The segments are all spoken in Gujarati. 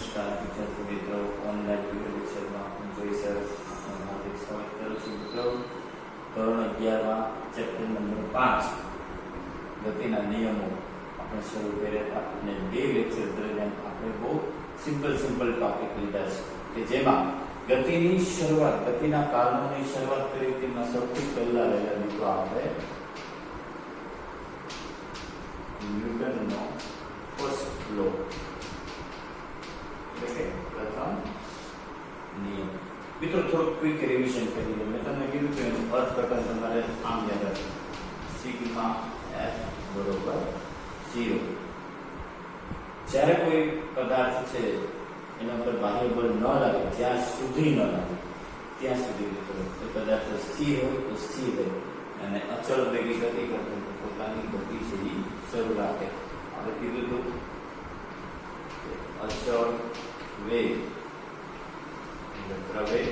નમસ્કાર વિદ્યાર્થી મિત્રો, ઓનલાઈન વિડિયો લેક્ચરમાં હું જોઈ સર આપનું હાર્દિક સ્વાગત કરું છું. મિત્રો, ધોરણ 11માં ચેપ્ટર નંબર 5 ગતિના નિયમો આપણે શરૂ કર્યા હતા અને બે લેક્ચર દરમિયાન આપણે બહુ સિમ્પલ ટોપિક લીધા છે કે જેમાં ગતિની શરૂઆત, ગતિના કારણોની શરૂઆત કરી. તેમાં સૌથી પહેલા રહેલા મિત્રો આપણે ન્યૂટનનો ફર્સ્ટ લો, પ્રથમ નિયમ. મિત્રો, થોડું ક્વિક રિવિઝન કરી દઉં. મેં તમને કીધું કે એનું અર્થઘટન તમારે આમ યાદ રાખવું: સિગ્મા એફ બરોબર 0. જ્યારે કોઈ પદાર્થ છે એના પર બાહ્ય બળ ન લાગે, જ્યાં સુધી ન લાગે ત્યાં સુધી મિત્રો એ પદાર્થ સ્થિર હોય તો સ્થિર રહે અને અચળ વેગી ગતિ કરતો પોતાની ગતિ છે એ શરૂ રાખે. આપણે કીધું હતું અચળ વેગ એટલે પ્રવેગ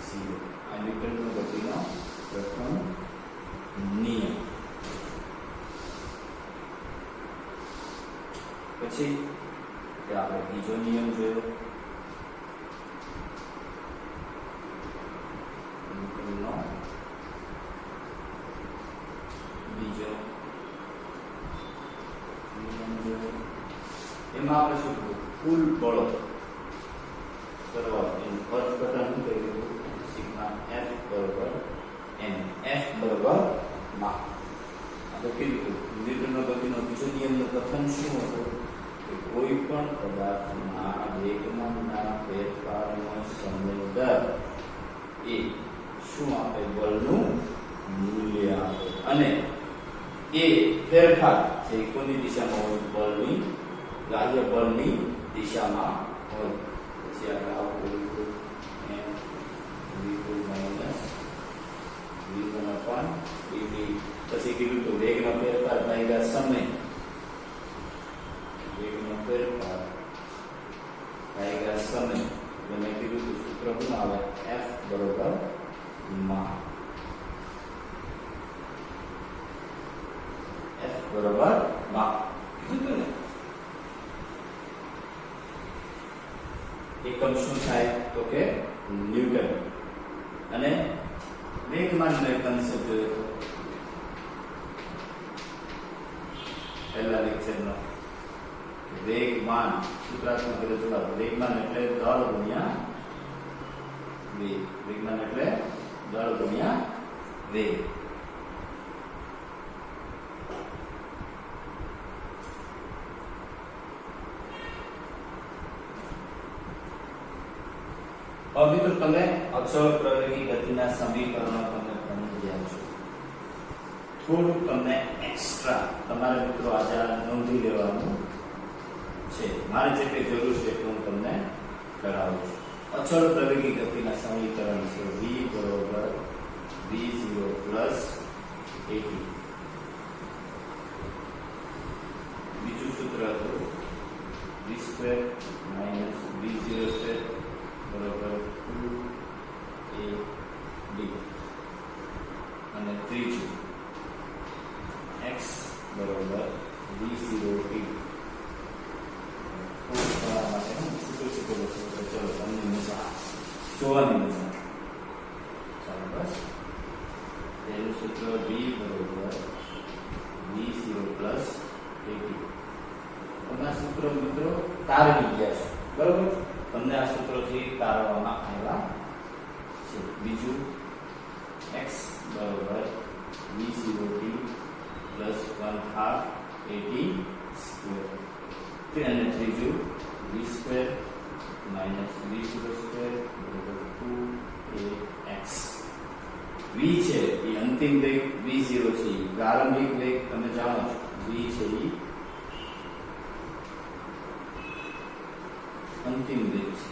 0. આ ન્યૂટનનો ગતિનો પ્રથમ નિયમ. પછી આપણે બીજો નિયમ જોયો, ન્યૂટનનો બીજો નિયમ જોયો. એમાં આપણે શું કહ્યું? કુલ બળો શરૂઆત એનું અર્થઘટન કર્યું. સિગ્મા એફ બરોબર એમ, એફ બરોબર માં. આપણે કીધું ન્યૂટનનો ગતિનો બીજો નિયમનું કથન શું હતું કે કોઈ પણ પદાર્થના વેગમાનના ફેરફારનો સમય દર એ શું આપે? બળનું મૂલ્ય આપે. અને એ ફેરફાર છે કોની દિશામાં હોય? બળની, બાહ્ય બળની દિશામાં હોય. પછી આપણે આવું કર્યું v2 minus v1 upon dv. પછી કીધું તો વેગનો ફેરફાર ભાગ્યા સમય, વેગનો ફેરફાર ભાગ્યા સમય. એટલે મેં કીધું તો સૂત્ર શું આવે? f બરોબર માં. f બરોબર માં કીધું ને. એકમ શું થાય તો કે ન્યૂટન. અને વેગમાનનો એક કન્સેપ્ટ જોયો હતો પહેલા લેક્ચરનો. વેગમાન સૂત્રાત્મક રજૂઆત. વેગમાન એટલે દળ ગુણ્યા વેગ. વેગમાન એટલે દળ ગુણ્યા વેગ. હવે મિત્રો, તમે અચળ પ્રવેગી ગતિના સમીકરણો તમે ભણી ગયા છો. થોડુંક તમને એક્સ્ટ્રા તમારે મિત્રો આજે નોંધી લેવાનું છે. મારે જે કંઈ જરૂર છે હું તમને કરાવું છું. અચળ પ્રવેગી ગતિના સમીકરણ છે v બરોબર v0 પ્લસ at. બીજું સૂત્ર હતું v2 માઇનસ v0 બરોબર 2ab. અને ત્રીજું x બરોબર v0t. ચલો તમને મજા જોવાની મજા. ચાલો બસ. પહેલું સૂત્ર v બરોબર v0 પ્લસ at. આ સૂત્ર મિત્રો તારવી ગયા છે, બરોબર? તમને આ સૂત્રોથી તારવવામાં આવ્યા છે. બીજું x બરોબર v0t પ્લસ 1/2 at². અને ત્રીજું v² માઇનસ v0² બરોબર 2ax. v છે એ અંતિમ વેગ, v0 છે એ પ્રારંભિક વેગ. તમે જાણો છો v છે એ અંતિમ વેગ છે,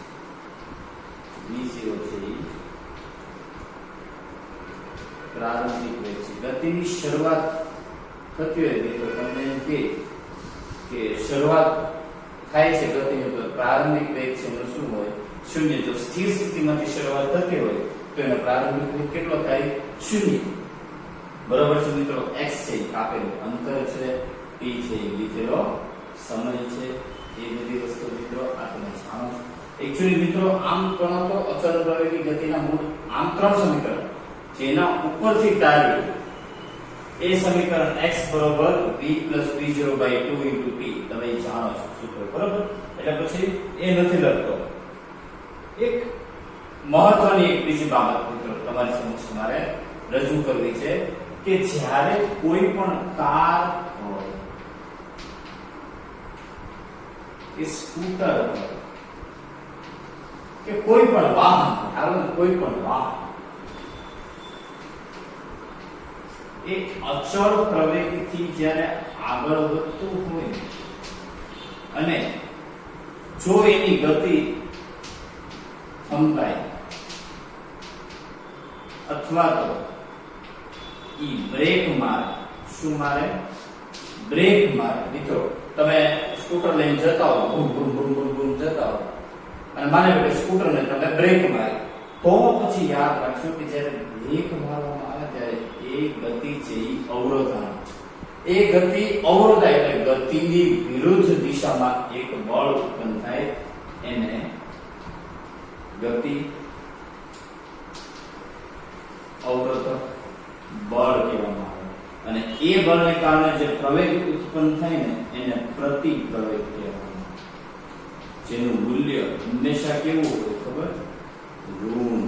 v0 છે એ પ્રારંભિક વેગ છે. ગતિની શરૂઆત થતી હોય તો તમને એમ કે શરૂઆત થાય છે ગતિની તો પ્રારંભિક વેગ છે એનું શું હોય? 0. જો સ્થિર સ્થિતિમાંથી શરૂઆત થતી હોય તો એનો પ્રારંભિક વેગ કેટલો થાય? 0. બરોબર છે મિત્રો? x છે આપેલું અંતર છે, t છે લીધેલો સમય છે, એ બધી વસ્તુ મિત્રો આ તમે જાણો છો. એકચ્યુઅલી મિત્રો આમ ગણો તો અચળ પ્રવેગી ગતિના મૂળ આમ 3 સમીકરણ જેના ઉપરથી તારી એ સમીકરણ x બરોબર v + v0/2 * t તમે જાણો છો સૂત્ર બરોબર. એટલે પછી એ નથી લખતો. એક મહત્વની એક બીજી બાબત મિત્રો તમારી સમક્ષ મારે રજૂ કરવી છે કે જ્યારે કોઈ પણ કાર હોય કે સ્કૂટર હોય કે કોઈ પણ વાહન કોઈ પણ વાહન એ અચળ પ્રવેગથી જ્યારે આગળ વધતું હોય અને જો એની ગતિ થંભાય અથવા તો ઈ બ્રેક મારે, શું મારે? બ્રેક મારે. મિત્રો તમે સ્કૂટર લઈને જતા હો, બૂમ બૂમ બૂમ બૂમ બૂમ જતા હો અને માને કે સ્કૂટર ને તમે બ્રેક મારી, તો પછી યાદ રાખજો કે જ્યારે બ્રેક મારવામાં આવે ત્યારે એ ગતિ છે એ અવરોધાય. એ ગતિ અવરોધાય એટલે ગતિની વિરુદ્ધ દિશામાં એક બળ ઉત્પન્ન થાય, એને ગતિ અવરોધક બળ કહેવામાં આવે. અને એ બળને કારણે જે પ્રવેગ ઉત્પન્ન થાય ને એને પ્રતિપ્રવેગ કહેવામાં આવે, જેનું મૂલ્ય હંમેશા કેવું હોય ખબર? ઋણ.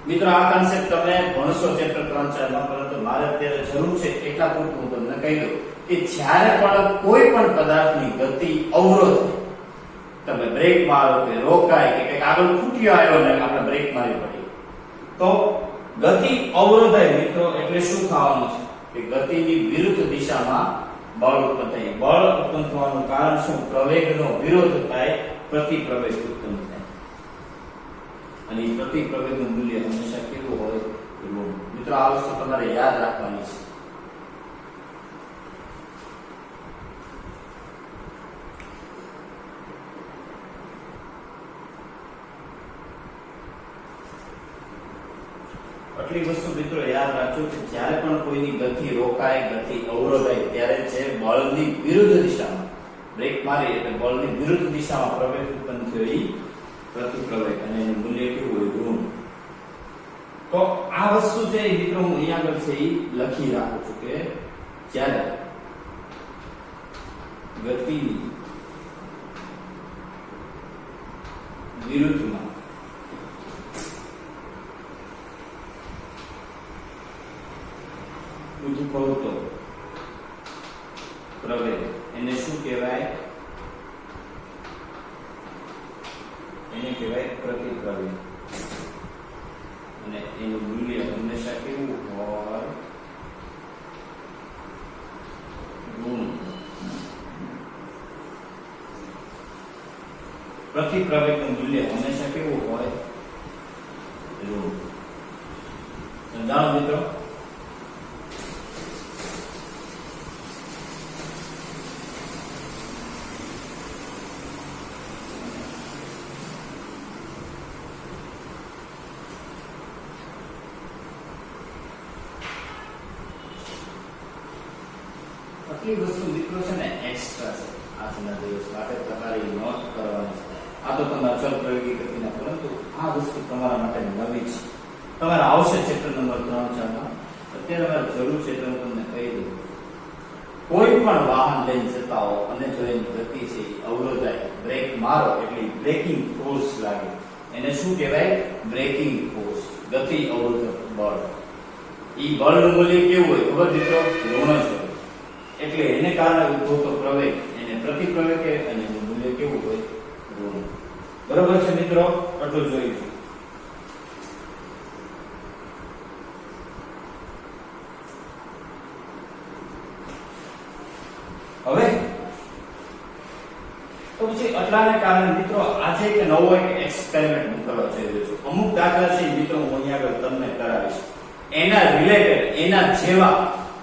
મિત્રો આ કન્સેપ્ટ તમે ભણશો ચેપ્ટર 3-4 માં, પરંતુ મારે અત્યારે જરૂર છે એટલા પૂરતું હું તમને કહી દઉં કે જ્યારે પણ કોઈ પણ પદાર્થની ગતિ અવરોધ, તમે બ્રેક મારો કે રોકાય કે કંઈક આગળ ખૂટ્યો આવ્યો ને આપણે બ્રેક મારી પડી, તો ગતિ અવરોધાય મિત્રો એટલે શું થવાનું છે કે ગતિની વિરુદ્ધ દિશામાં બળ ઉત્પન્ન થાય. બળ ઉત્પન્ન થવાનું કારણ શું? પ્રવેગનો વિરોધ થાય, પ્રતિપ્રવેગ ઉત્પન્ન થાય. અને એ પ્રતિપ્રવેગનું મૂલ્ય હંમેશા કેવું હોય? ઋણ. મિત્રો આ વસ્તુ તમારે યાદ રાખવાની છે. આટલી વસ્તુ મિત્રો યાદ રાખજો કે જ્યારે પણ કોઈની ગતિ રોકાય, ગતિ અવરોધાય ત્યારે જે બળની વિરુદ્ધ દિશામાં બ્રેક મારી એટલે બળની વિરુદ્ધ દિશામાં પ્રવેગ ઉત્પન્ન થયો એ પ્રતિપ્રવેગ, અને એનું મૂલ્ય કેવું હોય? ઋણ. તો આ વસ્તુ છે મિત્રો હું અહીંયા આગળ છે એ લખી રાખું છું કે જ્યારે ગતિની વિરુદ્ધમાં ઉદ્ભવતો પ્રવેગ એને શું કહેવાય? એને કહેવાય પ્રતિપ્રવેગ. અને એનું મૂલ્ય હંમેશા કેવું હોય? ઋણ. પ્રતિપ્રવેગનું મૂલ્ય હંમેશા કેવું હોય? ઋણ. સમજાણો મિત્રો? આટલી વસ્તુ મિત્રો છે ને એક્સ્ટ્રા છે આજના દિવસ માટે, તમારી નોટ કરવાની છે. આ તો તમે અચળ પ્રયોગી ગતિના, પરંતુ આ વસ્તુ તમારા માટે નવી છે. તમારે આવશે ચેપ્ટર નંબર 3-4 માં. અત્યારે મારે જરૂર છે એટલે હું તમને કહી દઉં, કોઈ પણ વાહન લઈને જતા હો અને જો એની ગતિ છે અવરોધાય, બ્રેક મારો એટલે બ્રેકિંગ ફોર્સ લાગે, એને શું કહેવાય? Braking force. ગતિ અવરોધક બળ. ઈ બળનું મૂલ્ય કેવું હોય ખબર મિત્રો? ઋણ જ હોય. એટલે એને કારણે ઉદ્ભવતો પ્રવેગ એને પ્રતિપ્રવેગ કહે, અને એનું મૂલ્ય કેવું હોય? ઋણ. બરોબર છે મિત્રો? આટલું જોઈશું. હવે તો પછી આટલાને કારણે મિત્રો આજે એક નવો એક એક્સપેરિમેન્ટ હું કરવા જઈ રહ્યો છું. અમુક દાખલા છે મિત્રો હું અહીંયા આગળ તમને કરાવીશ, એના રિલેટેડ, એના જેવા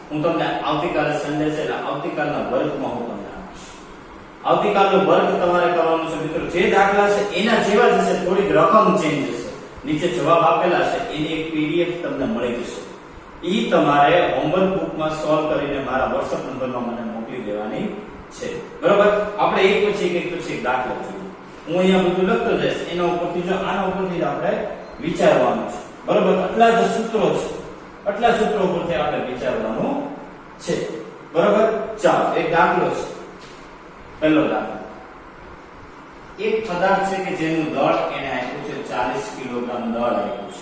હું તમને આવતીકાલે સન્ડે છે એટલે આવતીકાલના વર્ગમાં હું તમને આપીશ. આવતીકાલનો વર્ગ તમારે કરવાનો છે મિત્રો. જે દાખલા છે એના જેવા જ હશે, થોડીક રકમ ચેન્જ હશે. નીચે જવાબ આપેલા છે એની એક PDF તમને મળી જશે. ઈ તમારે હોમવર્ક બુકમાં સોલ્વ કરીને મારા WhatsApp નંબરમાં મને મોકલી દેવાની છે. બરોબર, આપણે એક પછી એક દાખલો જોઈએ. હું અહીંયા બધું લખતો જઈશ, એના ઉપરથી જો આના ઉપરથી આપણે વિચારવાનું છે. બરોબર, આટલા જ સૂત્રો છે, આટલા સૂત્રો પરથી આપણે વિચારવાનું છે. બરોબર, ચાલો એક દાખલો છે. પહેલો દાખલો, એક પદાર્થ છે કે જેનું દળ એને આપ્યું છે 40 કિલોગ્રામ દળ આપ્યું છે.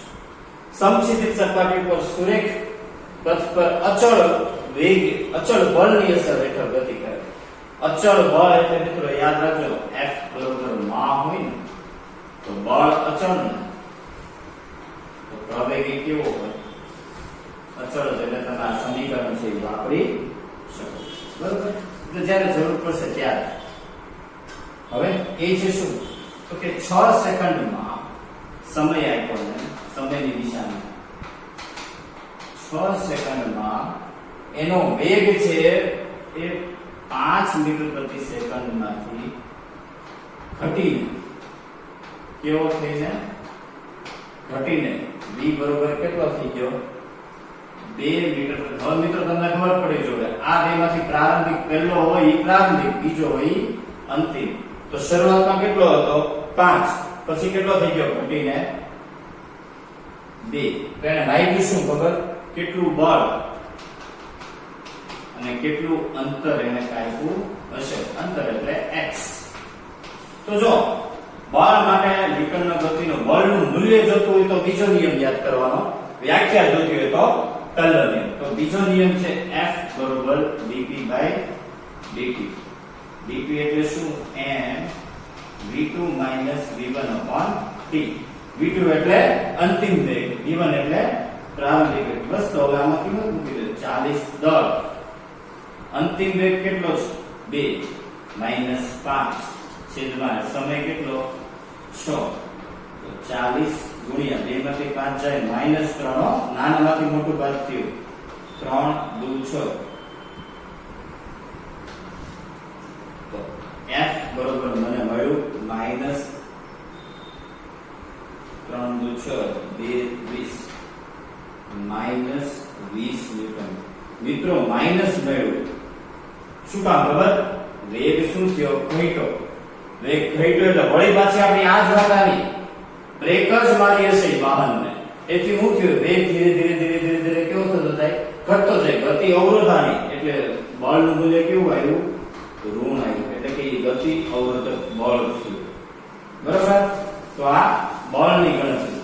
સમક્ષિતિજ સપાટી પર સુરેખ પથ પર અચળ વેગ અચળ બળની અસર હેઠળ ગતિ કરે. અચળ બળ એટલે મિત્રો યાદ રાખજો F બરોબર માં હોય ને તો બળ અચળ ને તો પ્રવેગ એ કેવો હોય અચળ, એટલે તમે આ સમીકરણ છે એ વાપરી શકો. બરોબર, એટલે જ્યારે જરૂર પડશે ત્યારે. હવે એ છે શું તો કે 6 સેકન્ડમાં સમય આપ્યો ને સમયની દિશામાં 6 સેકન્ડમાં એનો વેગ છે એ 5 મીટર પ્રતિ સેકન્ડમાંથી ઘટીને કેવો થઈને ઘટીને v બરોબર કેટલો થઈ ગયો 2 મીટર. હવે મિત્રો તમને ખબર પડી જોવે આ બેમાંથી પ્રારંભિક પહેલો હોય એ પ્રારંભિક, બીજો હોય એ અંતિમ. તો શરૂઆતમાં કેટલો હતો 5, પછી કેટલો થઈ ગયો ઘટીને 2. તો એને લાગ્યું શું ખબર, કેટલું બળ અને કેટલું અંતર એને કાપ્યું હશે. અંતર એટલે x. તો જો બળ માટે ન્યૂટનના ગતિનો બળનું મૂલ્ય જોતું હોય તો બીજો નિયમ યાદ કરવાનો, વ્યાખ્યા જોતી હોય તો પહેલો નિયમ. તો બીજો નિયમ છે F બરોબર dp/dt. dp એટલે શું, m v2 v1/t. v2 એટલે અંતિમ વેગ, v1 એટલે પ્રારંભિક વેગ. બસ તો હવે આમાં કિંમત મૂકી દો 40 દળ. અંતિમ વેગ કેટલો છે 2 5 છેદમાં સમય કેટલો 6. તો 40 ગુણ્યા 2 માંથી 5 જાય -3, નાનામાંથી મોટું બાદ થયું 3 દુ 6. તો F બરોબર મને મળ્યું -3 દુ 6 2 20 -20 ન્યૂટન. મિત્રો માઈનસ મળ્યું શું કામ ખબર, વેગ શું થયો ઘટ્યો. વેગ ઘટ્યો એટલે વળી પાછી આપણી આ જ વાત આવી, બ્રેક જ મારી હશે વાહનને, એથી શું થયું વેગ ધીરે ધીરે ધીરે ધીરે ધીરે કેવો થતો જાય ઘટતો જાય. ગતિ અવરોધાની એટલે બળનું મૂલ્ય કેવું આવ્યું ઋણ આવ્યું, એટલે કે એ ગતિ અવરોધક બળ થયું. બરાબર, તો આ બળની ગણતરી.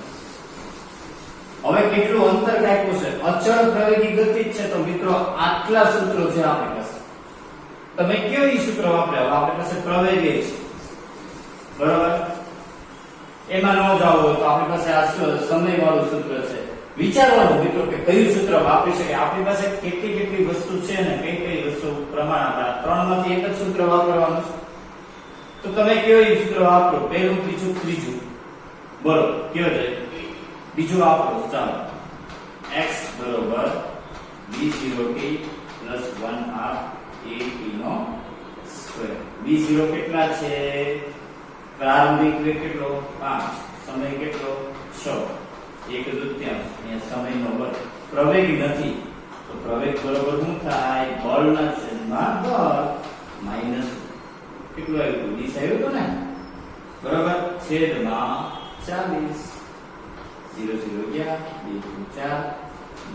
હવે કેટલું અંતર કાપ્યું છે, અચળ પ્રવેગી ગતિ જ છે. તો મિત્રો આટલા સૂત્રો છે આપણી પાસે. તમે કયો ઈ સૂત્ર વાપર્યા, આપણી પાસે પ્રવેગ છે. બરાબર, એમાં ન જાવ તો આપણી પાસે આ સમય વાળું સૂત્ર છે. વિચારવાનું મિત્રો કે કયું સૂત્ર વાપરી શકે. આપણી પાસે કેટલી કેટલી વસ્તુ છે ને કઈ કઈ વસ્તુ પ્રમાણ આપણા ત્રણમાંથી એક જ સૂત્ર વાપરવાનું છે. તો તમે કયો ઈ સૂત્ર વાપરો, પહેલું બીજું ત્રીજું. બોલો કયો છે બીજું વાપરો. ચાલો x બરોબર b0t + 1/8t નો સ્ક્વેર. b0 કેટલા છે, પ્રારંભિક વેગ કેટલો 5, સમય કેટલો 6, 1/2 અહીંયા સમયનો વર્ગ. પ્રવેગ નથી તો પ્રવેગ બરોબર શું થાય, બળના છેદમાં બળ માઈનસ કેટલું આવ્યું 20 આવ્યું તો ને. બરાબર, છેદમાં 40 0 0 ગયા 2 4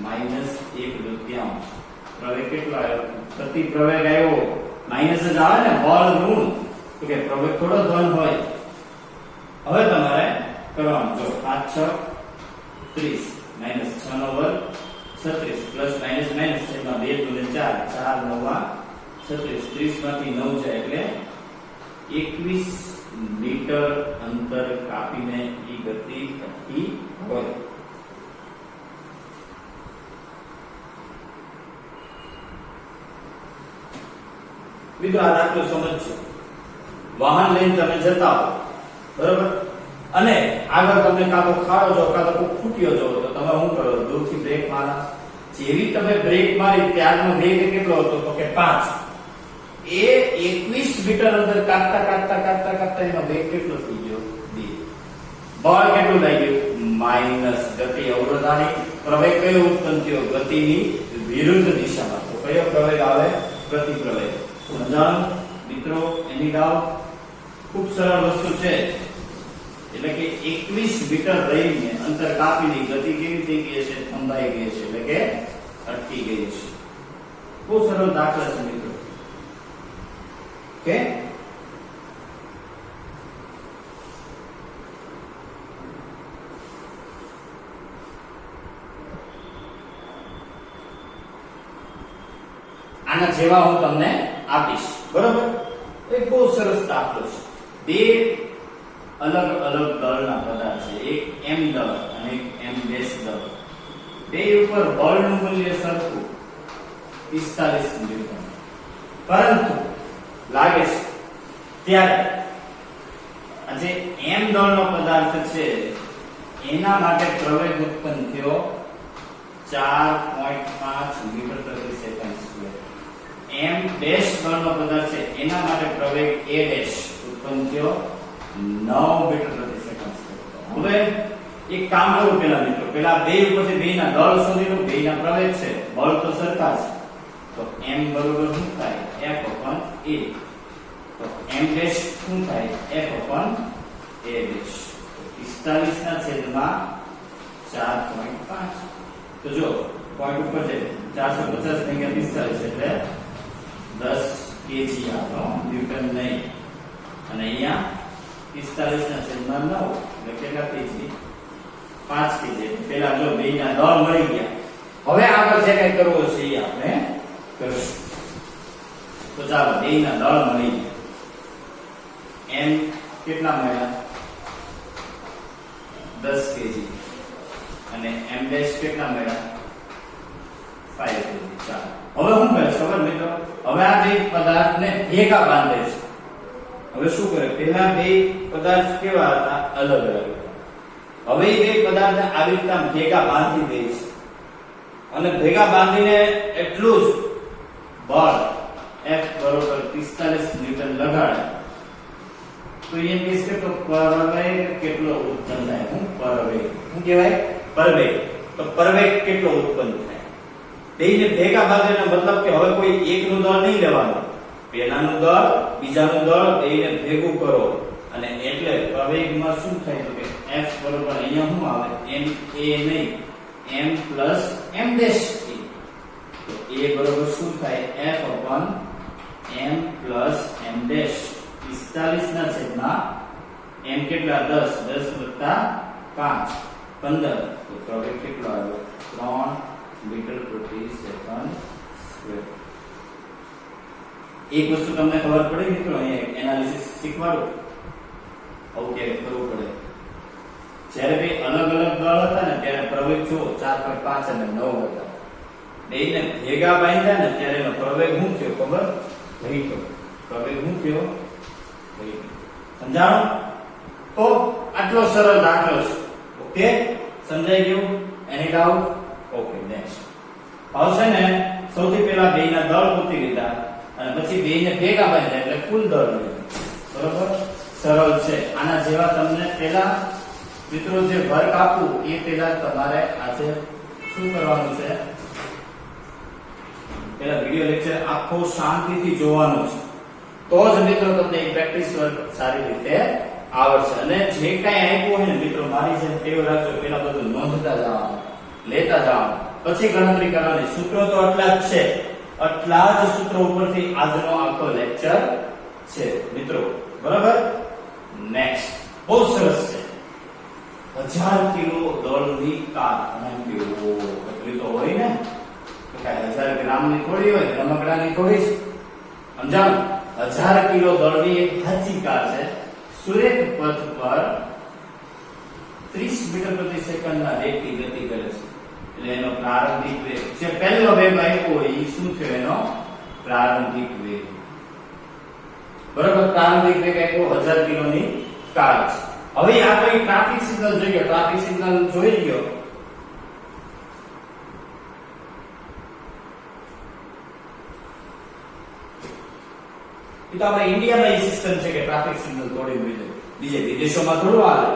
-1/2. પ્રવેગ કેટલો આવ્યો, પ્રતિ પ્રવેગ આવ્યો માઈનસ જ આવે ને, બળ ઋણ. તો કે પ્રવેગ થોડો ધન હોય. હવે તમારે કરવાનું જો 5 6 30 -6 નો વર્ગ 36 પ્લસ માઈનસ માઈનસ છેદમાં 2 × 4 4 9 36 30 માંથી 9 જાય એટલે 21 મીટર અંતર કાપીને ઈ ગતિ અટકી હોય. મિત્રો આ દાખલો સમજજો. વાહન લઈને તમે જતા હો, બરોબર, અને આગળ તમને કાં તો ખાડો જો કાં તો કોઈ ખૂટ્યો જો તો તમે શું કરો, દૂરથી બ્રેક મારા. જેવી તમે બ્રેક મારી ત્યારનો વેગ કેટલો હતો તો કે 5. એ 21 મીટર અંદર કાપતા કાપતા કાપતા કાપતા એનો વેગ કેટલો થઈ ગયો 2. બળ કેટલું લાગ્યું માઈનસ ગતિ અવરોધાની. પ્રવેગ કયો ઉત્પન્ન થયો, ગતિની વિરુદ્ધ દિશામાં. તો કયો પ્રવેગ આવે, પ્રતિ પ્રવેગ. સમજાણું? મિત્રો એની ડાઉટ ખૂબ સરળ વસ્તુ છે, એટલે કે 21 મીટર રહીને અંતર કાપીને ગતિ કેવી થઈ ગઈ છે, થંભાઈ ગઈ છે, એટલે કે અટકી ગઈ છે. બહુ સરળ દાખલા છે મિત્રો. ઓકે, આના જેવા હું તમને આપીશ. બરોબર, એક બહુ સરસ દાખલો છે. બે અલગ અલગ દળના પદાર્થ છે, એક m દળ અને એક m ડેશ દળ. બે ઉપર બળનું મૂલ્ય સરખું 45 ન્યૂટન, પરંતુ લાગે છે ત્યારે આ જે m દળનો પદાર્થ છે એના માટે પ્રવેગ ઉત્પન્ન થયો 4.5 મીટર પ્રતિ સેકન્ડ સ્ક્વેર. m ડેશ દળનો પદાર્થ છે એના માટે પ્રવેગ a ડેશ ઉત્પન્ન થયો 9 મીટર પ્રતિ સેકન્ડ સ્ક્વેર. હવે એક કામ કરું પેલા મિત્રો, પેલા બે ઉપરથી બેના દળ શોધી લો, બેના પ્રવેગ છે, બળ તો સરખા છે, તો m બરોબર શું થાય, F/a. તો m ડેશ શું થાય, F/a ડેશ. 45 ના છેદમાં 4.5. તો જો પોઈન્ટ ઉપર છે 450 ને 45 એટલે 10 કેજી આવતો, ન્યૂટન નહીં. અને અહીંયા 45 ના છેદમાં 9 એટલે કેટલા કેજી, 5 કેજી. પેલા જો બેના દળ મળી ગયા. હવે આગળ જે કંઈ કરવું છે એ આપણે કરશું. તો ચાલો બેના દળ મળી ગયા. m કેટલા મળ્યા, 10 કેજી, અને m ડેશ કેટલા મળ્યા, 5 કેજી. ચાલો હવે શું કરે ખબર મિત્રો, હવે આ બે પદાર્થને ભેગા બાંધે છે. હવે શું કરે, પહેલા બે પદાર્થ કેવા હતા, અલગ અલગ હતા. હવે એ બે પદાર્થ આવી રીતે ભેગા બાંધી દે છે, અને ભેગા બાંધીને એટલું જ બળ F બરોબર 45 ન્યૂટન લગાડે. તો એ મીન્સ કે તો પરવેગ કેટલો ઉત્પન્ન થાય, હું પરવેગ, શું કહેવાય, પરવેગ. તો પરવેગ કેટલો ઉત્પન્ન થાય, બેયને ભેગા બાંધેનો મતલબ કે હવે કોઈ એકનું દળ નહીં લેવાનું, પહેલાનું દળ બીજાનું દળ બેયને ભેગું કરો, અને એટલે પ્રવેગમાં શું થાય તો કે F બરોબર અહીંયા શું આવે, m a નહીં, m plus m dash a. તો a બરોબર શું થાય, F/m plus m dash. 45 ના છેદમાં m કેટલા, 10, 10 વત્તા 5 15. તો પ્રવેગ કેટલો આવ્યો, 3 મીટર પ્રતિ સેકન્ડ સ્ક્વેર. એક વસ્તુ તમને ખબર પડી મિત્રો, અહીંયા એનાલિસિસ શીખવાડો, આવું ક્યારે કરવું પડે. જ્યારે બે અલગ અલગ દળ હતા ને ત્યારે પ્રવેગ જો 4.5 અને 9 હતા. બેયને ભેગા બાંધ્યા ને ત્યારે એનો પ્રવેગ શું થયો ખબર, ઘટ્યો. પ્રવેગ શું થયો, ઘટ્યો. સમજાણું? તો આટલો સરળ દાખલો છે. ઓકે, સમજાઈ ગયું? એની ડાઉટ? Okay, next. આવશે ને, સૌથી પહેલા બેયના દળ ગોતી લીધા અને પછી બેયને ભેગા બાંધ્યા એટલે કુલ દળ લીધું. બરોબર, સરળ છે. આના જેવા તમને પહેલા મિત્રો જે વર્ક આપું એ પહેલા તમારે આજે શું કરવાનું છે, પેલા વિડિયો લેક્ચર આખો શાંતિથી જોવાનો છે, તો જ મિત્રો તમને એક પ્રેક્ટિસ વર્ક સારી રીતે આવડશે. અને જે કાંઈ આપ્યું હોય ને મિત્રો, મારી જેમ ટેવ રાખજો, પેલા બધું નોંધતા જવાનું, લેતા જવાનું, પછી ગણતરી કરવાની. સૂત્રો તો આટલા જ છે, આટલા જ સૂત્રો ઉપરથી આજનો આખો લેક્ચર છે મિત્રો. બરાબર, નેક્સ્ટ બહુ સરસ છે. 1000 કિલો દળની કાર. એટલી તો હોય ને, 1000 ગ્રામની થોડી હોય, રમકડાની થોડી છે. સમજાણું? 1000 કિલો દળની એક હાચી કાર છે, સુરેખ પથ પર 30 મીટર પ્રતિ સેકન્ડના વેગથી ગતિ કરે છે. એટલે એનો પ્રારંભિક વેગ જે પહેલો વેગ આપ્યો હોય એ શું થયો, એનો પ્રારંભિક વેગ. બરાબર, પ્રારંભિક વેગ આપ્યો 1000 કિલોની કાર છે. હવે આ કોઈ ટ્રાફિક સિગ્નલ જોઈએ, ટ્રાફિક સિગ્નલ જોઈ લ્યો. એ તો આપણે ઇન્ડિયામાં એ સિસ્ટમ છે કે ટ્રાફિક સિગ્નલ તોડી મૂકે, બીજે વિદેશોમાં થોડું હાલે.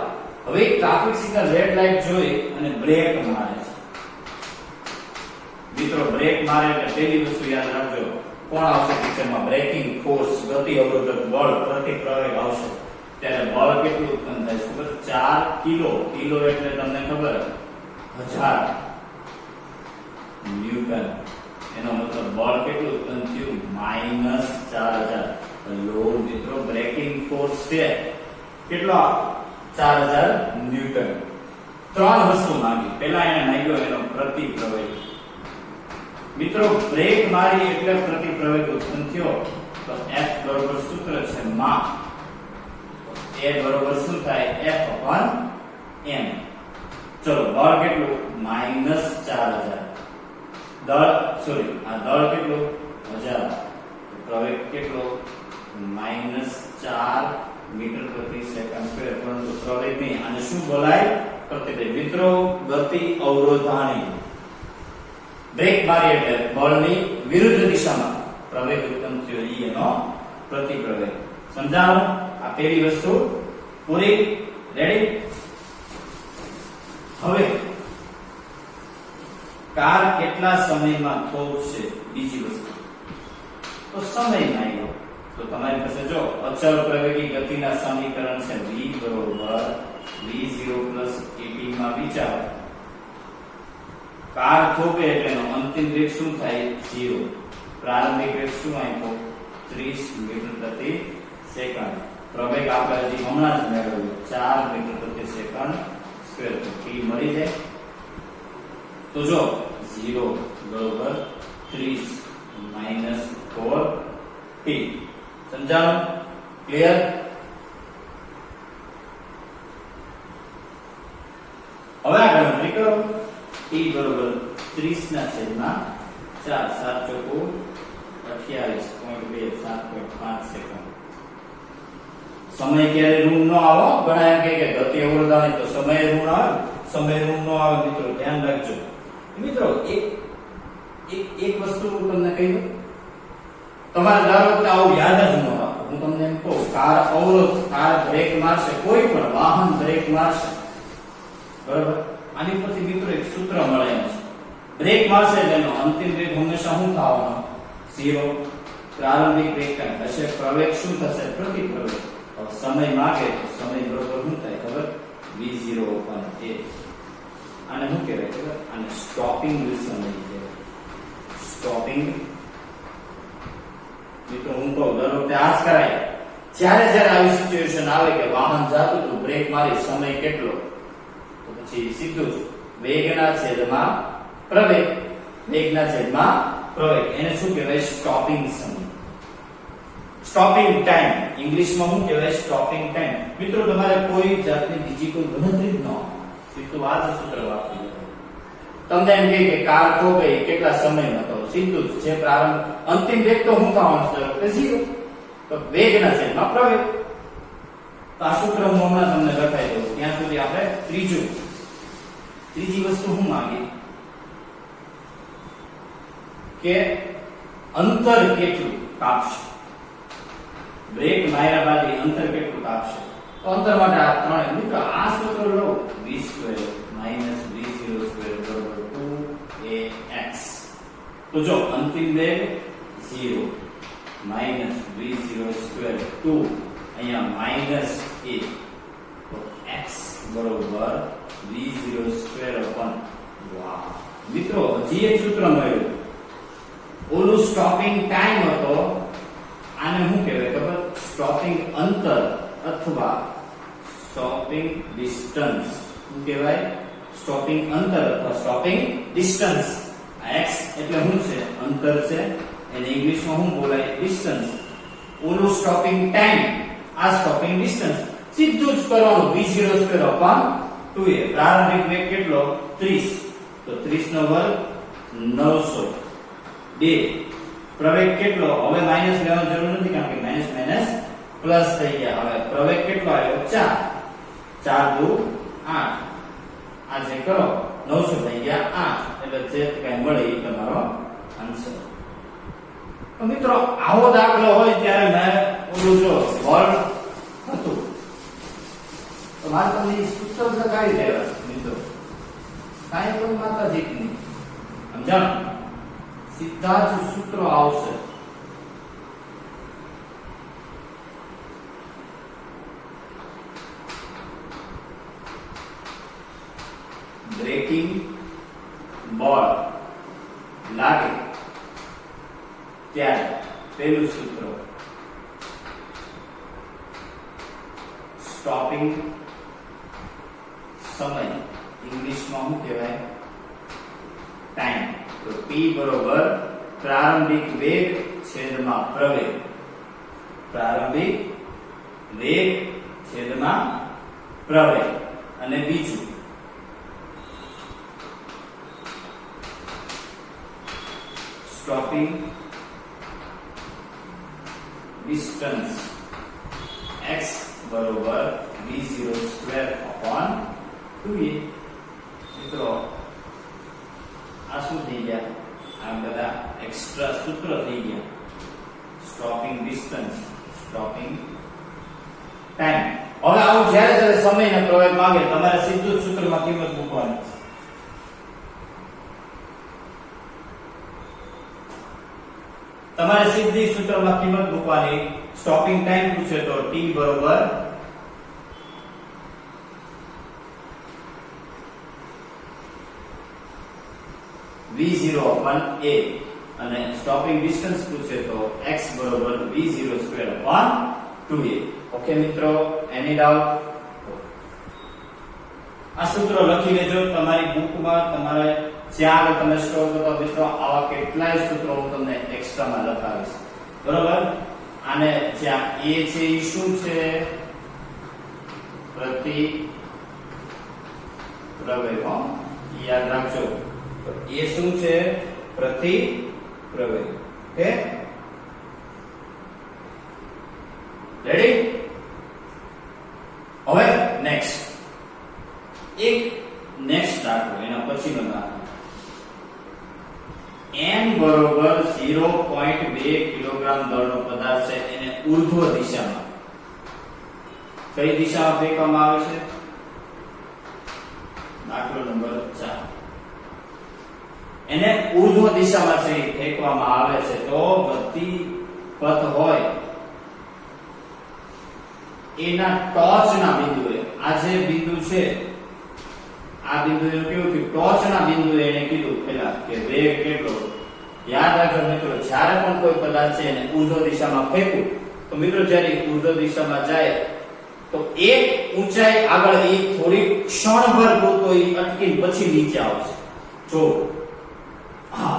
હવે ટ્રાફિક સિગ્નલ રેડ લાઈટ જોઈ અને બ્રેક મારે છે. મિત્રો બ્રેક મારે એટલે પહેલી વસ્તુ યાદ રાખજો, કોણ આવશે પિક્ચરમાં? બ્રેકિંગ ફોર્સ, ગતિ અવરોધક બળ, પ્રતિપ્રવેગ આવશે. ત્યારે બળ કેટલું ઉત્પન્ન થાય છે ખબર? 4 કિલો. કિલો એટલે તમને ખબર 1000 ન્યૂટન. એનો મતલબ બળ કેટલું ઉત્પન્ન થયું? -4000. લોડ મિત્રો બ્રેકિંગ ફોર્સ છે કેટલો? 4000 ન્યૂટન. ત્રણ વસ્તુ માંગી. પહેલા એને માંગ્યો એનો પ્રતિપ્રવેગ. મિત્રો બ્રેક મારી એટલે પ્રતિપ્રવેગ ઉત્પન્ન થયો. તો F બરોબર સૂત્ર છે માં. A બરોબર શું થાય? F/m. ચલો બળ કેટલું? -4000. દળ દળ કેટલું? 1000. પ્રવેગ કેટલો? -4 મીટર પ્રતિ સેકન્ડ સ્ક્વેર. પરંતુ પ્રવેગ નહીં, આને શું બોલાય? પ્રતિપ્રવેગ. મિત્રો ગતિ અવરોધાણી. બ્રેક મારી એટલે બળની વિરુદ્ધ દિશામાં પ્રવેગ ઉત્પન્ન થયો, એનો પ્રતિપ્રવેગ. સમજાણું? આ પહેલી વસ્તુ પૂરી. રેડી? હવે કાર કેટલા સમયમાં થોભશે? બીજી વસ્તુ તો સમય માંગ્યો. તો તમારી પાસે જો અચળ પ્રવેગી ગતિના સમીકરણ છે v બરોબર v0 at માં વિચારો. કાર થોભે એટલે એનો અંતિમ વેગ શું થાય? 0. પ્રારંભિક વેગ શું આપ્યો? 30 મીટર પ્રતિ સેકન્ડ. પ્રવેગ આપણે હજી હમણાં જ મેળવ્યો 4 મીટર પ્રતિ સેકન્ડ સ્ક્વેર. તો t મળી જાય. તો જો 0 બરોબર 30 4t. સમજાણું? ક્લિયર? હવે આ ગણતરી કરો. t બરોબર 30 ના છેદમાં 4 7 ચોકુ 28.2 7.5 સેકન્ડ. સમય ક્યારે ઋણ ન આવો? ઘણા એમ કહે કે ગતિ અવરોધાણી તો સમય ઋણ આવે. સમય ઋણ ન આવે મિત્રો, ધ્યાન રાખજો. મિત્રો એક વસ્તુ તમને કહી દઉં. તમારે દર વખતે આવું યાદ જ ન રાખો. હું તમને એમ કહું, કાર અવરોધ, કાર બ્રેક મારશે, કોઈ પણ વાહન બ્રેક મારશે, બરાબર? આની પરથી મિત્રો એક સૂત્ર મળે એમ છે. બ્રેક મારશે એટલે એનો અંતિમ વેગ હંમેશા શું થવાનો? 0. પ્રારંભિક વેગ કાંઈ હશે, પ્રવેગ શું થશે? પ્રતિપ્રવેગ. હવે સમય માગે તો સમય બરોબર શું થાય ખબર? v0/a. આને શું કહેવાય ખબર? આને સ્ટોપિંગ સમય કહેવાય. સ્ટોપિંગ. મિત્રો હું કહું દર વખતે આ જ કરાય. જ્યારે આવી સિચ્યુએશન આવે કે વાહન જાતું હતું, બ્રેક મારી, સમય કેટલો? તો પછી સીધું જ વેગના છેદમાં પ્રવેગ. વેગના છેદમાં પ્રવેગ. એને શું કહેવાય? સ્ટોપિંગ સમય. Stopping time. ઇંગ્લિશમાં શું કહેવાય? Stopping time. મિત્રો તમારે કોઈ જાતની બીજી કોઈ ગણતરી જ ન હોય, સીધું આ જ સૂત્ર વાપરી લો. તમને એમ કહે કે કાર થોભે કેટલા સમયમાં? તો સીધું જ છે પ્રારંભ અંતિમ વેગ તો શું થવાનું છે? 0. તો વેગના છેદમાં પ્રવેગ. તો આ સૂત્ર હું હમણાં તમને લખાઈ દઉં. ત્યાં સુધી આપણે ત્રીજી વસ્તુ હું માંગી કે અંતર કેટલું કાપશે? બ્રેક માર્યા બાદ અંતર કેટલું કાપશે? તો અંતર માટે આ ત્રણે મિત્રો આ સૂત્ર લો. v² v0² 2ax. તો જો અંતિમ વેગ 0 v0² 2, અહીંયા -a. તો x બરોબર v0² વાહ મિત્રો હજી એક સૂત્ર મળ્યું. ઓલું સ્ટોપિંગ ટાઈમ હતો, આને શું કહેવાય ખબર? સ્ટોપિંગ અંતર અથવા સ્ટોપિંગ ડિસ્ટન્સ. શું કહેવાય? સ્ટોપિંગ અંતર અથવા સ્ટોપિંગ ડિસ્ટન્સ. x એટલે શું છે? અંતર છે. એને ઇંગ્લિશમાં શું બોલાય? ડિસ્ટન્સ. ઓલું સ્ટોપિંગ ટાઈમ, આ સ્ટોપિંગ ડિસ્ટન્સ. સીધું જ કરવાનું v0²/2a. પ્રારંભિક વેગ કેટલો? 30. તો 30 નો વર્ગ 900. 2. પ્રવેગ કેટલો? હવે માઈનસ લેવાની જરૂર નથી, કારણ કે માઈનસ માઈનસ પ્લસ થઈ ગયા. હવે પ્રવેગ કેટલો આવ્યો? 4. 4 દુ 8. આ જે કરો 900 થઈ ગયા 8. એટલે જે કઈ મળે એ તમારો આન્સર. તો મિત્રો આવો દાખલો હોય ત્યારે મેં ઓલું જો બળ હતું તો મારે તમને સૂત્ર લગાવી દેવા મિત્રો. કાંઈ પણ માતાજી નહીં સમજાણું? સીધા જ સૂત્રો આવશે. બ્રેકિંગ બોલ લાગે ત્યારે પહેલું સૂત્ર સ્ટોપિંગ સમય ઇંગ્લિશમાં શું કહેવાય ટાઈમ તો p બરોબર પ્રારંભિક વેગ છેદમાં પ્રવેગ પ્રારંભિક વેગ છેદમાં પ્રવેગ અને બીજું સ્ટોપિંગ ડિસ્ટન્સ x બરોબર v0 સ્ક્વેર અપોન 2a મિત્રો આ શું થઈ ગયા આ બધા એક્સ્ટ્રા સૂત્ર થઈ ગયા સ્ટોપિંગ ડિસ્ટન્સ સ્ટોપિંગ ટાઈમ હવે આવું જ્યારે જ્યારે સમયના પ્રવેગ માંગે તમારે સીધું જ સૂત્રમાં કિંમત મૂકવાની તમારે સીધી સૂત્રમાં કિંમત મૂકવાની સ્ટોપિંગ ટાઈમ પૂછે તો t બરોબર v0 upon a અને સ્ટોપિંગ ડિસ્ટન્સ પૂછે તો x બરોબર v0 square upon 2a okay મિત્રો એની ડાઉટ આ સૂત્ર લખી લેજો તમારી બુકમાં તમારે જ્યાં આગળ તમે સ્ટોર કરો મિત્રો આવા કેટલાય સૂત્રો હું તમને એક્સ્ટ્રામાં લખાવીશ બરોબર આને જ્યાં a છે એ શું છે પ્રતિ પ્રવેગ યાદ રાખજો તો એ શું છે પ્રતિ પ્રવેગ ઓકે રેડી હવે નેક્સ્ટ એક નેક્સ્ટ દાખલો એના પછીનો દાખલો n બરોબર 0.2 કિલોગ્રામ દળનો પદાર્થ છે એને ઉર્ધ્વ દિશામાં કઈ દિશામાં ફેંકવામાં આવે છે દાખલો નંબર 4 એને ઉર્ધ્વ દિશામાં છે ફેંકવામાં આવે છે તો ગતિ પથ હોય એના ટોચના બિંદુએ આ જે બિંદુ છે આ બિંદુએ કેવું કે ટોચના બિંદુએ એને કીધું પેલા કે વેગ કેટલો યાદ રાખજો મિત્રો જ્યારે પણ કોઈ પદાર્થ છે એને ઉર્ધ્વ દિશામાં ફેંકવું તો મિત્રો જ્યારે ઉર્ધ્વ દિશામાં જાય તો એક ઊંચાઈ આગળ એ થોડી ક્ષણભર પૂરતો એ અટકી પછી નીચે આવશે જો હા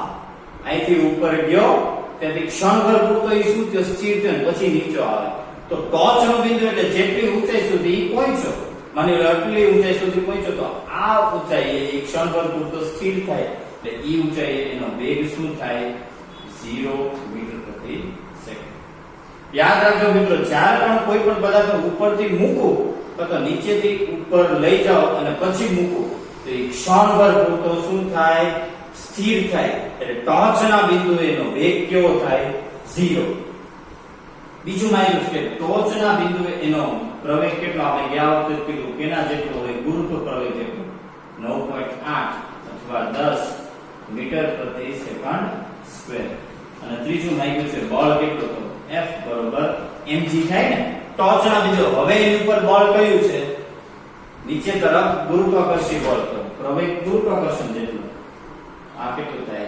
અહીંથી ઉપર ગયો તેથી ક્ષણભર પૂરતો એ શું થયો સ્થિર થયો પછી નીચે આવે તો ટોચનો બિંદુ એટલે જેટલી ઊંચાઈ સુધી પહોંચ્યો માની લો આટલી ઊંચાઈ સુધી પહોંચ્યો તો આ ઊંચાઈ એ ક્ષણભર પૂરતો સ્થિર થાય એટલે ઈ ઊંચાઈ એનો વેગ શું થાય 0 મીટર પ્રતિ સેકન્ડ યાદ રાખજો મિત્રો જ્યારે પણ કોઈ પણ પદાર્થ ઉપરથી મૂકો અથવા નીચેથી ઉપર લઈ જાઓ અને પછી મૂકો તો એ ક્ષણભર પૂરતો શું થાય સ્થિર થાય એટલે ટોચના બિંદુએ એનો વેગ કેવો થાય 0 બીજું માહિતી છે કે ટોચના બિંદુએ એનો પ્રવેગ કેટલો આપણે ગયા વખતે કીધું કેના જેટલો હોય ગુરુત્વ પ્રવેગ જેટલો 9.8 અથવા 10 મીટર પ્રતિ સેકન્ડ સ્ક્વેર અને ત્રીજું માહિતી છે બળ કેટલો તો F બરોબર mg થાય ને ટોચના બિંદુ હવે એની ઉપર બળ કયું છે નીચે તરફ ગુરુત્વાકર્ષી બળ તો પ્રવેગ ગુરુત્વાકર્ષણ જેટલો આ કેટલું થાય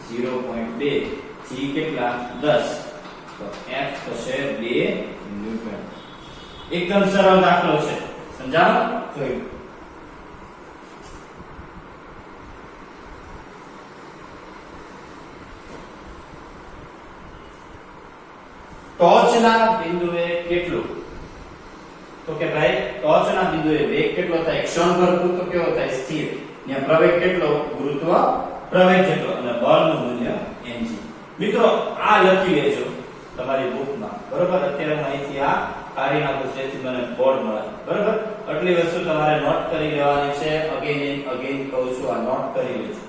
0.2 g કેટલા 10 તો F થશે 2 ન્યૂટન એકદમ સરળ દાખલો છે સમજાણો જોયું ટોચના બિંદુએ કેટલું તો કે ભાઈ ટોચના બિંદુએ વેગ કેટલો થાય ક્ષણભર પૂરતો કેવો થાય સ્થિર ને પ્રવેગ કેટલો ગુરુત્વ પ્રવેગ જેટલો અને બળનું મૂલ્ય mg મિત્રો આ લખી લેજો તમારી બુકમાં બરોબર અત્યારે હું અહીંથી આ કાઢી નાખું જેથી મને બોર્ડ મળે બરોબર આટલી વસ્તુ તમારે નોટ કરી લેવાની છે અગેન એન્ડ અગેન કહું છું આ નોટ કરી લેજો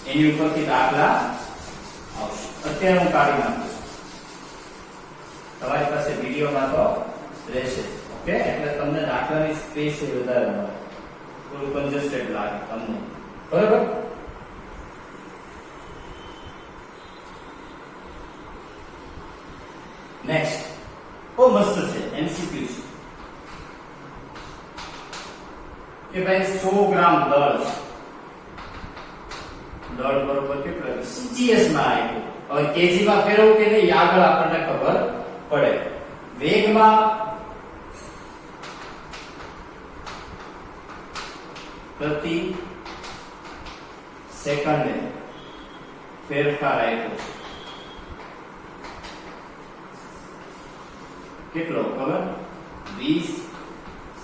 એની ઉપરથી દાખલા આવશે અત્યારે હું કાઢી નાખું તમારી પાસે વિડિયોમાં તો રહેશે ઓકે એટલે તમને દાખલાની સ્પેસ વધારે મળે થોડું કન્જસ્ટેડ લાગે તમને બરોબર નેક્સ્ટ ઓ મસ્ત છે એમસીક્યુ છે કે ભાઈ 100 ગ્રામ દળ છે. દળ બરોબર કેટલું સીજીએસ માં આવ્યું. હવે કેજી માં ફેરવવું કે નહીં આગળ આપણને ખબર પડે. વેગમાં પ્રતિ સેકન્ડે ફેરફાર આવ્યો છે. કેટલો ખબર 20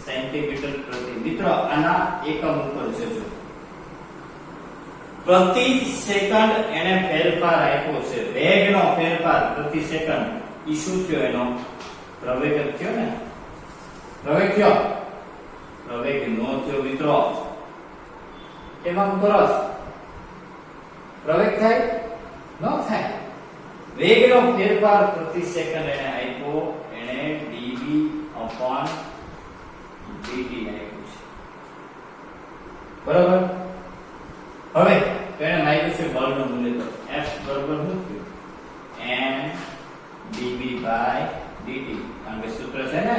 સેન્ટીમીટર પ્રતિ. મિત્રો આના એકમ ઉપર જજો. પ્રતિ સેકન્ડ એને ફેરફાર આપ્યો છે. વેગનો ફેરફાર પ્રતિ સેકન્ડ ઈ શું થયો? એનો પ્રવેગ થયો ને. પ્રવેગ થયો. પ્રવેગ નો થયો મિત્રો. એમાં કરો પ્રવેગ થાય ન થાય. વેગનો ફેરફાર પ્રતિ સેકન્ડ એને આપ્યો. એને dv upon dt આપ્યું છે. બરાબર. હવે એને માગ્યું છે બળનું મૂલ્ય. તો f બરાબર શું થયું? m dv by dt. કારણ કે સૂત્ર છે ને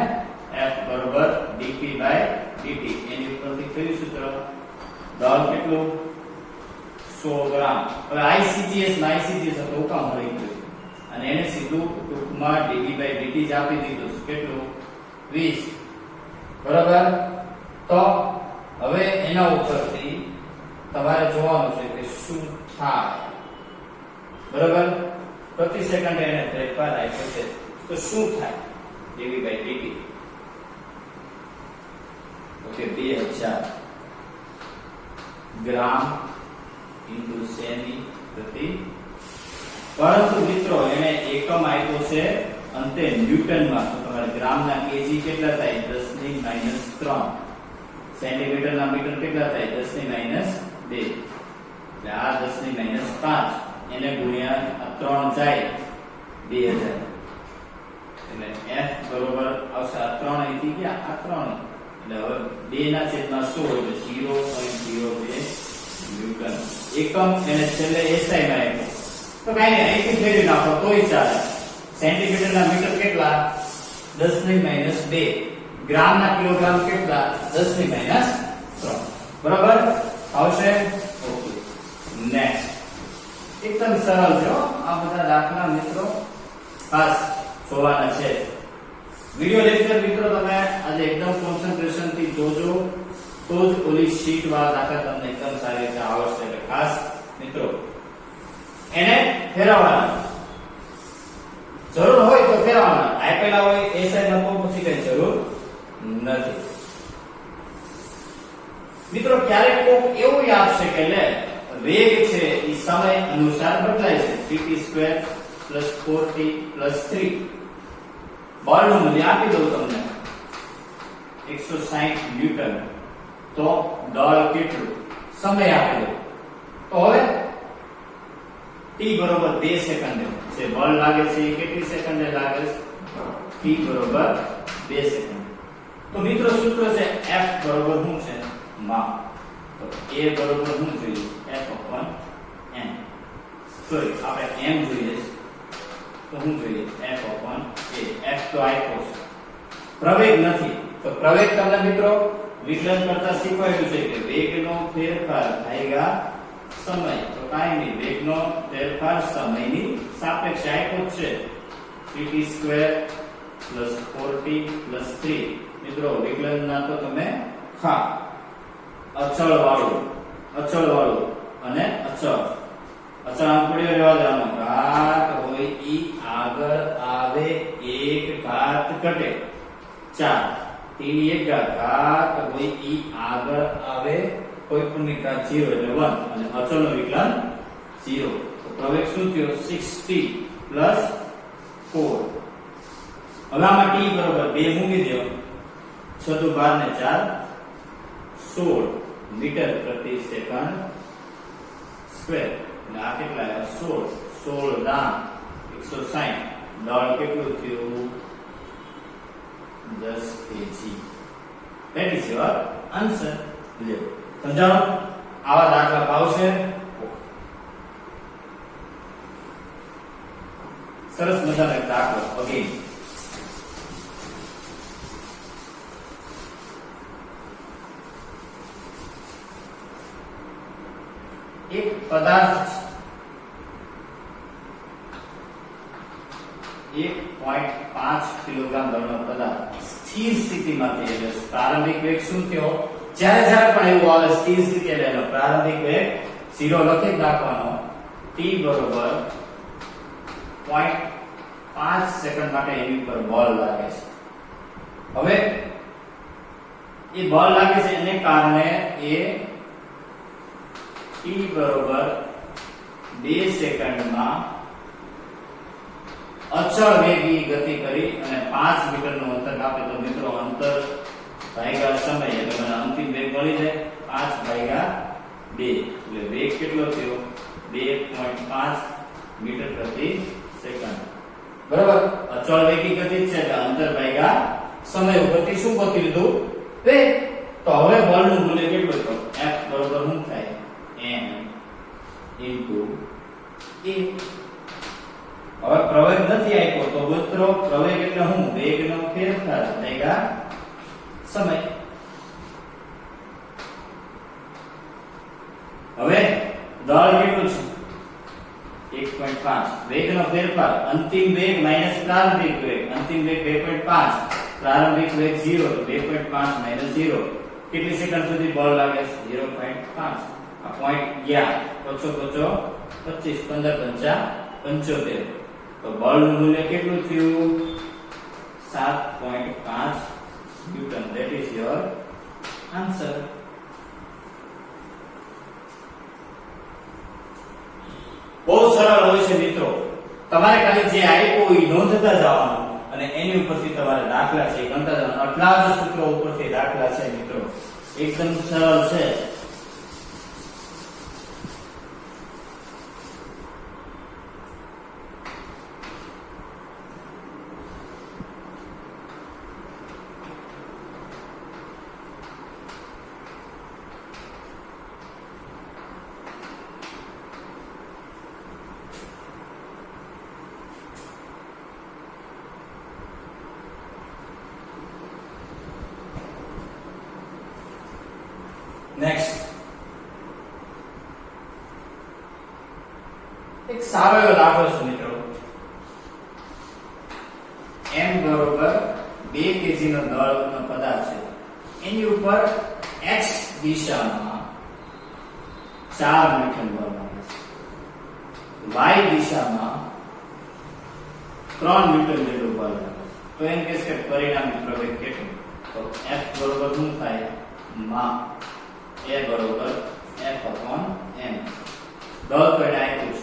f બરાબર dp by dt. એની ઉપરથી કયું સૂત્ર? દળ કેટલું? 100 ગ્રામ. હવે ICGS માં ICGS તો કામ મળી ગયું અને એને સીધું ટૂંકમાં dv by dt જ આપી દીધું. કેટલું? 20. બરાબર. તો હવે એના ઉપરથી તમારે જોવાનું છે કે શું થાય. બરાબર. પ્રતિ સેકન્ડે એને ફેરફાર આપ્યો છે તો શું થાય? dv by dt. Okay 2000 gram into semi પ્રતિ. પરંતુ મિત્રો એને એકમ આપ્યો છે અંતે ન્યૂટનમાં. તો તમારે ગ્રામના કેજી કેટલા થાય? 10 ની -3. સેન્ટીમીટરના મીટર કેટલા થાય? 10 ની -2. એટલે આ 10 ની -5 એને ગુણ્યા આ 3 જાય 2000. એટલે f બરોબર આવશે આ 3 અહીંથી ગયા આ 3. એટલે હવે 2 ના છેદમાં 100 એટલે 0.02 ન્યૂટન. એકમ એને છેલ્લે SI માં આપ્યો. તો કાઈ નહીં અહીંથી ફેરવી નાખો તોય ચાલે. સેન્ટીમીટરના મીટર કેટલા? 10 ની -2. ગ્રામના કિલોગ્રામ કેટલા? 10 ની -3. બરાબર આવશે. Okay next. એકદમ સરળ છે આ બધા દાખલા મિત્રો. ખાસ જોવાના છે. વિડિયો લેક્ચર મિત્રો તમે આજે એકદમ કોન્સન્ટ્રેશન થી જોજો તો જ ઓલી શીટ વાળા દાખલા તમને એકદમ સારી રીતે આવડશે. એટલે ખાસ મિત્રો એને ફેરવવાના. જરૂર હોય તો ફેરવવાના. આપેલા હોય એસઆઈ લખો પછી કઈ જરૂર નથી. મિત્રો ક્યારેક કોક એવું આપશે કે લે વેગ છે એ સમય અનુસાર બદલાય છે. 3t² + 4t + 3. બળનું મૂલ્ય આપી દઉં તમને 160 ન્યૂટન. તો દળ કેટલું? સમય આપી દો. તો હવે t બરોબર 2 સેકન્ડે છે બળ લાગે છે. કેટલી સેકન્ડે લાગે છે? t બરોબર 2 સેકન્ડ. તો મિત્રો સૂત્ર છે f બરોબર શું છે? માપ. તો a બરોબર શું જોઈએ? f/m. સોરી આપણે m જોઈએ છે તો શું જોઈએ? f/a. f તો આપ્યો છે. પ્રવેગ નથી. તો પ્રવેગ તમને મિત્રો વિકલન કરતા શીખવાયું છે કે વેગનો ફેરફાર ભાગ્યા સમય. તો કાઈ નહીં વેગનો ફેરફાર સમયની સાપેક્ષે આપ્યો છે. 3t² + 4t + 3. મિત્રો વિકલનના તો તમે ખા અચળ વાળું અને અચળ. અચળાંક પડ્યો રહેવા દેવાનો. ઘાત હોય ઈ આગળ આવે 1 ઘાત ઘટે 4. t ની 1 ઘાત હોય ઈ આગળ આવે કોઈ પણ ની ઘાત 0 એટલે 1 અને અચળનું વિકલન 0. તો પ્રવેગ શું થયો? 6t + 4. હવે આમાં t બરોબર 2 મૂકી દો. 6 × 12 ને 4 16 મીટર પ્રતિ સેકન્ડ સ્ક્વેર. અને આ કેટલા આવ્યા? 16 દાન 160. દળ કેટલું થયું? 10 kg. That is your answer. લ્યો સમજાણો? આવા દાખલા ભાવશે. સરસ મજાનો એક દાખલો. ઓકે એક પદાર્થ છે 1.5 કિલોગ્રામ બળનો પદાર્થ સ્થિર સ્થિતિમાંથી એટલે પ્રારંભિક વેગ શું થયો જ્યારે પણ એવું આવે સ્થિર સ્થિતિ એટલે એનો પ્રારંભિક વેગ 0 લખી નાખવાનો t બરોબર 0.5 સેકન્ડ માટે એની ઉપર બળ લાગે છે હવે એ બળ લાગે છે એને કારણે એ t બરોબર 2 સેકન્ડમાં અચળ વેગી ગતિ કરી અને 5 મીટરનું અંતર કાપે તો મિત્રો અંતર ભાગ્યા સમય એટલે મને અંતિમ વેગ મળી જાય 5 ભાગ્યા 2 એટલે વેગ કેટલો થયો 2.5 મીટર પ્રતિ સેકન્ડ બરાબર અચળ વેગી ગતિ છે એટલે અંતર ભાગ્યા સમય ઉપરથી શું ગોતી લીધું વેગ તો હવે બળનું મૂલ્ય કેટલું તો F બરોબર શું થાય m into a હવે પ્રવેગ નથી આપ્યો તો મિત્રો પ્રવેગ એટલે શું વેગનો ફેરફાર ભાગ્યા સમય હવે દળ કેટલું છે 1.5 વેગનો ફેરફાર અંતિમ વેગ માઈનસ પ્રારંભિક વેગ અંતિમ વેગ 2.5 પ્રારંભિક વેગ 0 તો 2.5 માઈનસ 0 કેટલી સેકન્ડ સુધી બળ લાગે છે 0.5 આ પોઈન્ટ ગયા ઓછો 25 15 75 તો બળનું મૂલ્ય કેટલું થયું 7.5 newton that is your answer બહુ સરળ હોય છે મિત્રો તમારે ખાલી જે આપ્યું એ નોંધતા જવાનું અને એની ઉપરથી તમારે દાખલા છે ગણતા જવાનું આટલા જ સૂત્રો ઉપરથી દાખલા છે મિત્રો એકદમ સરળ છે નેક્સ્ટ એક સારો એવો દાખલો છે મિત્રો m બરોબર 2 kg નો દળનો પદાર્થ છે એની ઉપર x દિશામાં 4 ન્યૂટન બળ લાગે છે y દિશામાં 3 ન્યૂટન જેટલું બળ લાગે છે તો એમ કહે છે કે પરિણામી પ્રવેગ કેટલું તો F બરોબર શું થાય માં A બરોબર F upon m દળ કઈ આપ્યું છે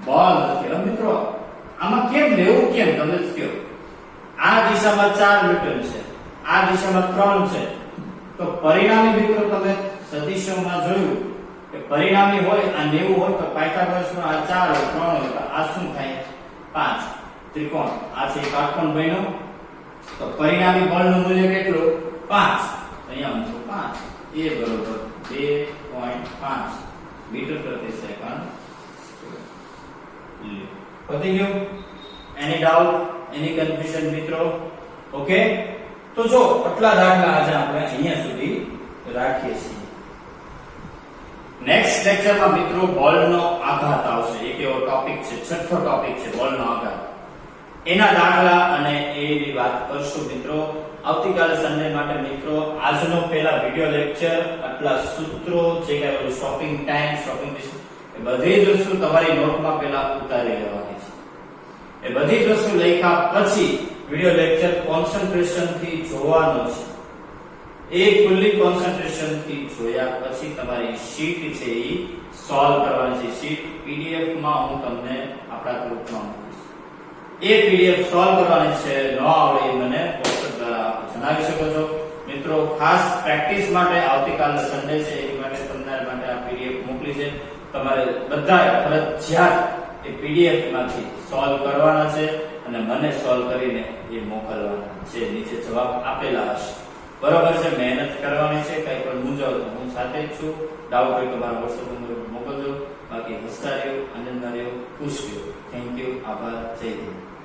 બળ નથી મિત્રો આમાં કેમ લેવું કેમ તમે જ કહો આ દિશામાં 4 ન્યૂટન છે આ દિશામાં 3 છે તો પરિણામી મિત્રો તમે સદિશોમાં જોયું કે પરિણામી હોય આ 90 હોય તો પાયથાગોરસનો આ 4 હોય 3 હોય તો આ શું થાય 5 ત્રિકોણ આ છે કાટકોણ બન્યો તો પરિણામી બળનું મૂલ્ય કેટલું 5 અહીંયા મૂકો 5 A બરોબર 2.5 મીટર પ્રતિ સેકન્ડ પતી ગયું એની ડાઉટ એની કન્ફ્યુઝન મિત્રો ઓકે તો જો આટલા દાખલા આજે આપણે અહીંયા સુધી રાખીએ છીએ નેક્સ્ટ લેક્ચરમાં મિત્રો બળનો આઘાત આવશે એક એવો ટોપિક છે છઠ્ઠો ટોપિક છે બળનો આઘાત એના દાખલા અને એની વાત કરશું મિત્રો આવતીકાલે સન્ડે માટે મિત્રો આજનો પહેલા વિડિયો લેક્ચર આટલા સૂત્રો જે કહેવાય સ્ટોપિંગ ટાઈમ સ્ટોપિંગ એ બધી જ વસ્તુ તમારી નોટમાં પહેલા ઉતારી લેવાની છે એ બધી જ વસ્તુ લખ્યા પછી વિડિયો લેક્ચર કોન્સન્ટ્રેશન થી જોવાનો છે એ ફૂલી કોન્સન્ટ્રેશન થી જોયા પછી તમારી શીટ છે એ સોલ્વ કરવાની છે શીટ પીડીએફ માં હું તમને આપણા ગ્રુપમાં મૂકીશ એ પીડીએફ સોલ્વ કરવાની છે ન આવડે મને વોટ્સએપ દ્વારા જણાવી શકો છો મિત્રો ખાસ પ્રેક્ટિસ માટે આવતીકાલે સન્ડે છે એ માટે તમને માટે આ પીડીએફ મોકલી છે તમારે બધા ફરજિયાત એ પીડીએફ માંથી સોલ્વ કરવાના છે અને મને સોલ્વ કરીને એ મોકલવાના છે નીચે જવાબ આપેલા હશે બરાબર છે મહેનત કરવાની છે કઈ પણ મૂંઝવણ તો હું સાથે જ છું ડાઉટ હોય તો મારા વોટ્સએપ નંબર મોકલજો બાકી હસતા રહ્યો આનંદમાં રહ્યો ખુશ રહ્યો થેન્ક યુ આભાર જય હિન્દ